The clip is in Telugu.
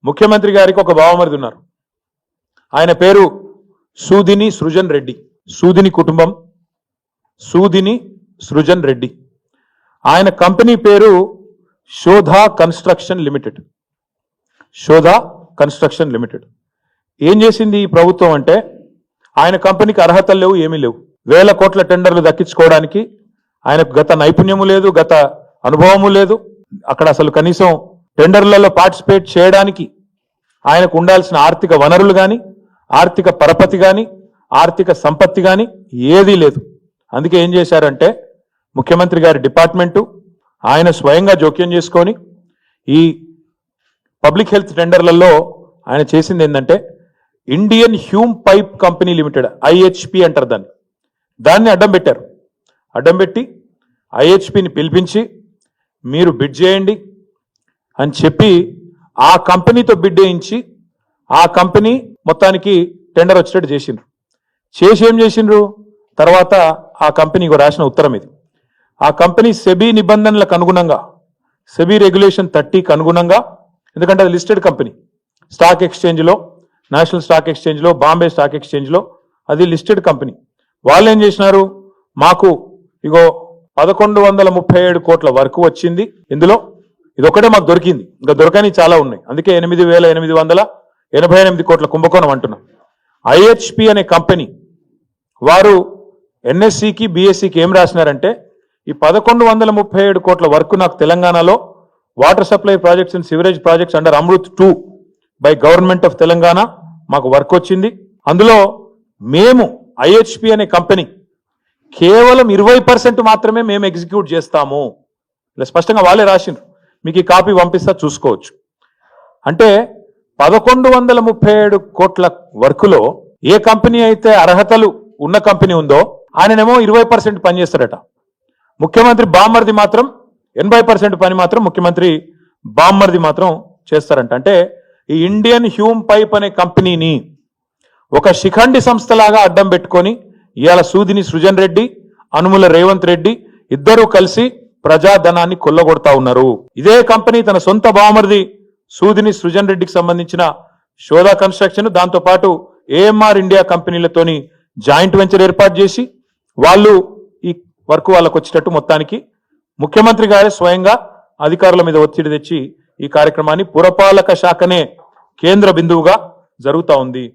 ముఖ్యమంత్రి గారికి ఒక బావమరిది ఉన్నారు. ఆయన పేరు సూదిని సృజన్ రెడ్డి. సూదిని కుటుంబం, సూదిని సృజన్ రెడ్డి. ఆయన కంపెనీ పేరు Shodha construction limited. Shodha construction limited. ఏం చేసింది ఈ ప్రభుత్వం అంటే, ఆయన కంపెనీకి అర్హతలు లేవు, ఏమీ లేవు. వేల కోట్ల టెండర్లు దక్కించుకోవడానికి ఆయనకు గత నైపుణ్యము లేదు, గత అనుభవము లేదు. అక్కడ అసలు కనీసం టెండర్లలో పార్టిసిపేట్ చేయడానికి ఆయనకు ఉండాల్సిన ఆర్థిక వనరులు కానీ, ఆర్థిక పరపతి కానీ, ఆర్థిక సంపత్తి కానీ ఏదీ లేదు. అందుకే ఏం చేశారంటే, ముఖ్యమంత్రి గారి డిపార్ట్మెంటు ఆయన స్వయంగా జోక్యం చేసుకొని ఈ పబ్లిక్ హెల్త్ టెండర్లలో ఆయన చేసింది ఏంటంటే, Indian Hume pipe company limited, IHP అంటారు దాన్ని అడ్డం పెట్టారు. అడ్డం పెట్టి ఐహెచ్పిని పిలిపించి మీరు బిడ్ చేయండి అని చెప్పి ఆ కంపెనీతో బిడ్ వేయించి ఆ కంపెనీ మొత్తానికి టెండర్ వచ్చేటట్టు చేసిండ్రు. చేసి ఏం చేసిండ్రు తర్వాత ఆ కంపెనీకి రాసిన ఉత్తరం ఇది. ఆ కంపెనీ సెబీ నిబంధనలకు అనుగుణంగా, సెబీ రెగ్యులేషన్ 30కి అనుగుణంగా, ఎందుకంటే అది లిస్టెడ్ కంపెనీ, స్టాక్ ఎక్స్చేంజ్లో, నేషనల్ స్టాక్ ఎక్స్చేంజ్లో, బాంబే స్టాక్ ఎక్స్చేంజ్లో అది లిస్టెడ్ కంపెనీ. వాళ్ళు ఏం చేసినారు, మాకు ఇగో 1137 కోట్ల వరకు వచ్చింది, ఇందులో ఇదొక్కటే మాకు దొరికింది, ఇంకా దొరకని చాలా ఉన్నాయి, అందుకే 8,888 కోట్ల కుంభకోణం అంటున్నాం. ఐహెచ్పి అనే కంపెనీ వారు ఎన్ఎస్సికి బిఎస్సికి ఏం రాసినారంటే, ఈ 1137 కోట్ల వరకు నాకు తెలంగాణలో water supply projects and sewerage projects under Amrit 2 by government of Telangana మాకు వర్క్ వచ్చింది. అందులో మేము ఐహెచ్పి అనే కంపెనీ కేవలం 20% మాత్రమే మేము ఎగ్జిక్యూట్ చేస్తాము. ఇలా స్పష్టంగా వాళ్ళే రాసిండ్రు. మీకు ఈ కాపీ పంపిస్తా, చూసుకోవచ్చు. అంటే 1137 కోట్ల వర్కులో ఏ కంపెనీ అయితే అర్హతలు ఉన్న కంపెనీ ఉందో ఆయననేమో 20% పనిచేస్తారట. ముఖ్యమంత్రి బామ్మర్ది మాత్రం 80% పని మాత్రం ముఖ్యమంత్రి బామ్మర్ది మాత్రం చేస్తారంట. అంటే ఈ ఇండియన్ హ్యూమ్ పైప్ అనే కంపెనీని ఒక శిఖండి సంస్థలాగా అడ్డం పెట్టుకొని ఇవాళ సూదిని సృజన్ రెడ్డి, అనుముల రేవంత్ రెడ్డి ఇద్దరూ కలిసి ప్రజాధనాన్ని కొల్లగొడతా ఉన్నారు. ఇదే కంపెనీ తన సొంత బావమరిది సూదిని సృజన్ రెడ్డికి సంబంధించిన శోధా కన్స్ట్రక్షన్, దాంతో పాటు ఏఎంఆర్ ఇండియా కంపెనీలతోని జాయింట్ వెంచర్ ఏర్పాటు చేసి వాళ్ళు ఈ వర్క్ వాళ్ళకు వచ్చేటట్టు మొత్తానికి ముఖ్యమంత్రి గారే స్వయంగా అధికారుల మీద ఒత్తిడి తెచ్చి ఈ కార్యక్రమాన్ని పురపాలక శాఖనే కేంద్ర బిందువుగా జరుగుతూ ఉంది.